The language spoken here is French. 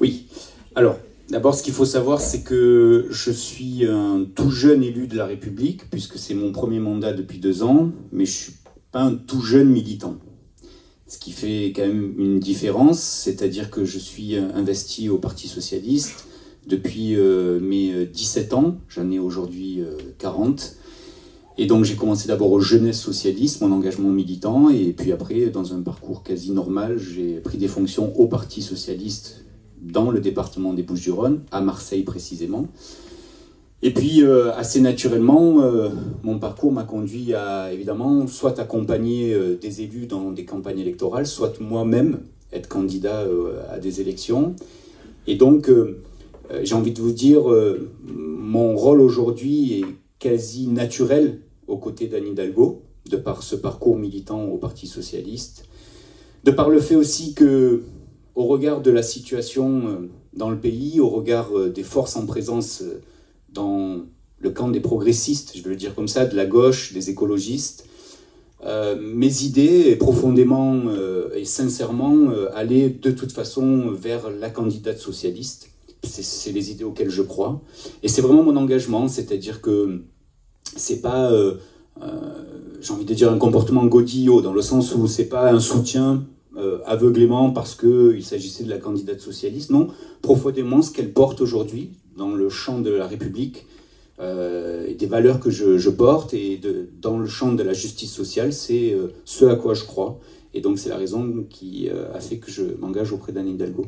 Oui. Alors, d'abord, ce qu'il faut savoir, c'est que je suis un tout jeune élu de la République, puisque c'est mon premier mandat depuis 2 ans, mais je ne suis pas un tout jeune militant. Ce qui fait quand même une différence, c'est-à-dire que je suis investi au Parti Socialiste depuis mes 17 ans, j'en ai aujourd'hui 40. Et donc j'ai commencé d'abord au Jeunesse Socialiste, mon engagement militant, et puis après, dans un parcours quasi normal, j'ai pris des fonctions au Parti Socialiste dans le département des Bouches-du-Rhône, à Marseille précisément. Et puis, assez naturellement, mon parcours m'a conduit à, évidemment, soit accompagner des élus dans des campagnes électorales, soit moi-même être candidat à des élections. Et donc, j'ai envie de vous dire, mon rôle aujourd'hui est quasi naturel aux côtés d'Anne Hidalgo, de par ce parcours militant au Parti Socialiste, de par le fait aussi que, au regard de la situation dans le pays, au regard des forces en présence dans le camp des progressistes, je vais le dire comme ça, de la gauche, des écologistes, mes idées, profondément et sincèrement, allaient de toute façon vers la candidate socialiste. C'est les idées auxquelles je crois. Et c'est vraiment mon engagement, c'est-à-dire que c'est pas, j'ai envie de dire, un comportement godillot, dans le sens où c'est pas un soutien aveuglément parce qu'il s'agissait de la candidate socialiste. Non, profondément, ce qu'elle porte aujourd'hui dans le champ de la République, des valeurs que je porte, et dans le champ de la justice sociale, c'est ce à quoi je crois. Et donc c'est la raison qui a fait que je m'engage auprès d'Anne Hidalgo.